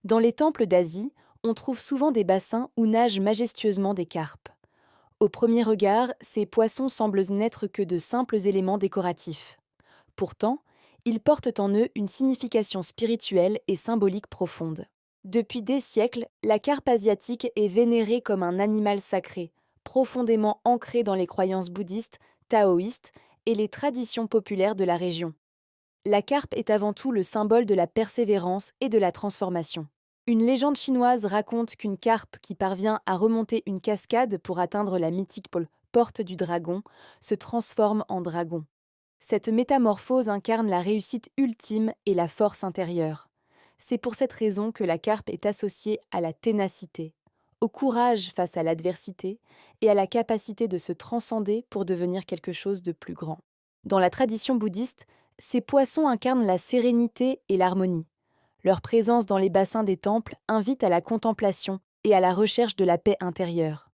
Dans les temples d'Asie, on trouve souvent des bassins où nagent majestueusement des carpes. Au premier regard, ces poissons semblent n'être que de simples éléments décoratifs. Pourtant, ils portent en eux une signification spirituelle et symbolique profonde. Depuis des siècles, la carpe asiatique est vénérée comme un animal sacré, profondément ancré dans les croyances bouddhistes, taoïstes et les traditions populaires de la région. La carpe est avant tout le symbole de la persévérance et de la transformation. Une légende chinoise raconte qu'une carpe qui parvient à remonter une cascade pour atteindre la mythique porte du dragon se transforme en dragon. Cette métamorphose incarne la réussite ultime et la force intérieure. C'est pour cette raison que la carpe est associée à la ténacité, au courage face à l'adversité et à la capacité de se transcender pour devenir quelque chose de plus grand. Dans la tradition bouddhiste, ces poissons incarnent la sérénité et l'harmonie. Leur présence dans les bassins des temples invite à la contemplation et à la recherche de la paix intérieure.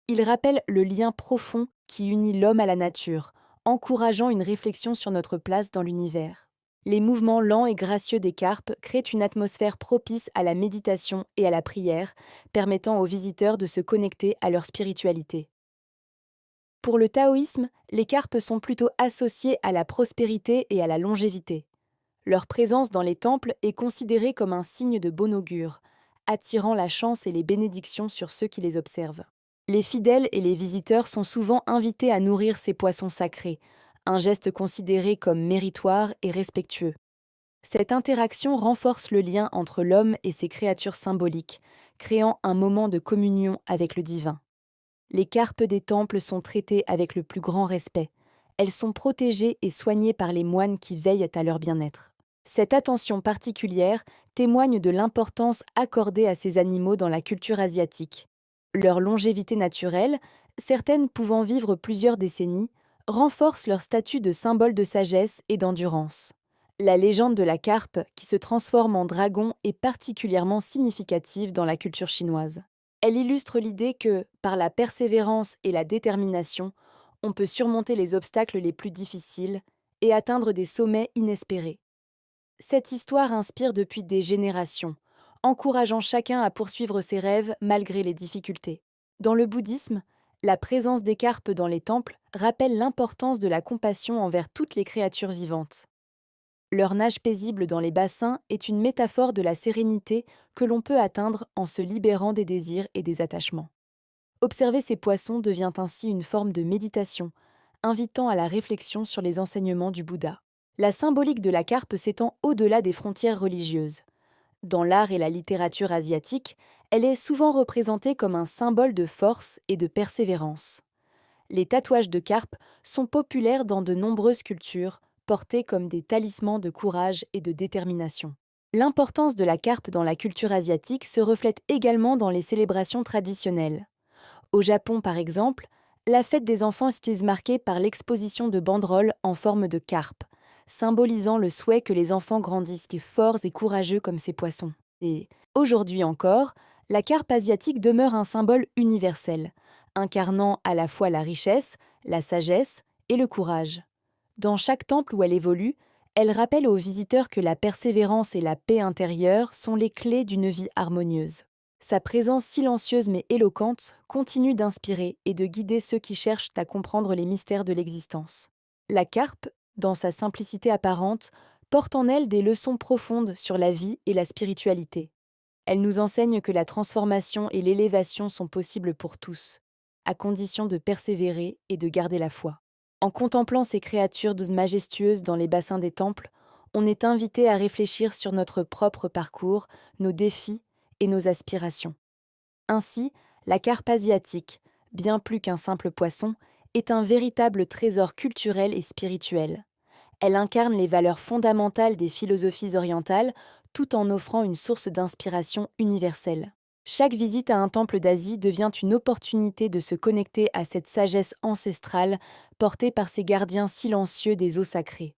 Ils rappellent le lien profond qui unit l'homme à la nature, encourageant une réflexion sur notre place dans l'univers. Les mouvements lents et gracieux des carpes créent une atmosphère propice à la méditation et à la prière, permettant aux visiteurs de se connecter à leur spiritualité. Pour le taoïsme, les carpes sont plutôt associées à la prospérité et à la longévité. Leur présence dans les temples est considérée comme un signe de bon augure, attirant la chance et les bénédictions sur ceux qui les observent. Les fidèles et les visiteurs sont souvent invités à nourrir ces poissons sacrés, un geste considéré comme méritoire et respectueux. Cette interaction renforce le lien entre l'homme et ses créatures symboliques, créant un moment de communion avec le divin. Les carpes des temples sont traitées avec le plus grand respect. Elles sont protégées et soignées par les moines qui veillent à leur bien-être. Cette attention particulière témoigne de l'importance accordée à ces animaux dans la culture asiatique. Leur longévité naturelle, certaines pouvant vivre plusieurs décennies, renforce leur statut de symbole de sagesse et d'endurance. La légende de la carpe, qui se transforme en dragon, est particulièrement significative dans la culture chinoise. Elle illustre l'idée que, par la persévérance et la détermination, on peut surmonter les obstacles les plus difficiles et atteindre des sommets inespérés. Cette histoire inspire depuis des générations, encourageant chacun à poursuivre ses rêves malgré les difficultés. Dans le bouddhisme, la présence des carpes dans les temples rappelle l'importance de la compassion envers toutes les créatures vivantes. Leur nage paisible dans les bassins est une métaphore de la sérénité que l'on peut atteindre en se libérant des désirs et des attachements. Observer ces poissons devient ainsi une forme de méditation, invitant à la réflexion sur les enseignements du Bouddha. La symbolique de la carpe s'étend au-delà des frontières religieuses. Dans l'art et la littérature asiatique, elle est souvent représentée comme un symbole de force et de persévérance. Les tatouages de carpe sont populaires dans de nombreuses cultures, portés comme des talismans de courage et de détermination. L'importance de la carpe dans la culture asiatique se reflète également dans les célébrations traditionnelles. Au Japon, par exemple, la fête des enfants est marquée par l'exposition de banderoles en forme de carpe, symbolisant le souhait que les enfants grandissent forts et courageux comme ces poissons. Et aujourd'hui encore, la carpe asiatique demeure un symbole universel, incarnant à la fois la richesse, la sagesse et le courage. Dans chaque temple où elle évolue, elle rappelle aux visiteurs que la persévérance et la paix intérieure sont les clés d'une vie harmonieuse. Sa présence silencieuse mais éloquente continue d'inspirer et de guider ceux qui cherchent à comprendre les mystères de l'existence. La carpe, dans sa simplicité apparente, porte en elle des leçons profondes sur la vie et la spiritualité. Elle nous enseigne que la transformation et l'élévation sont possibles pour tous, à condition de persévérer et de garder la foi. En contemplant ces créatures majestueuses dans les bassins des temples, on est invité à réfléchir sur notre propre parcours, nos défis et nos aspirations. Ainsi, la carpe asiatique, bien plus qu'un simple poisson, est un véritable trésor culturel et spirituel. Elle incarne les valeurs fondamentales des philosophies orientales tout en offrant une source d'inspiration universelle. Chaque visite à un temple d'Asie devient une opportunité de se connecter à cette sagesse ancestrale portée par ces gardiens silencieux des eaux sacrées.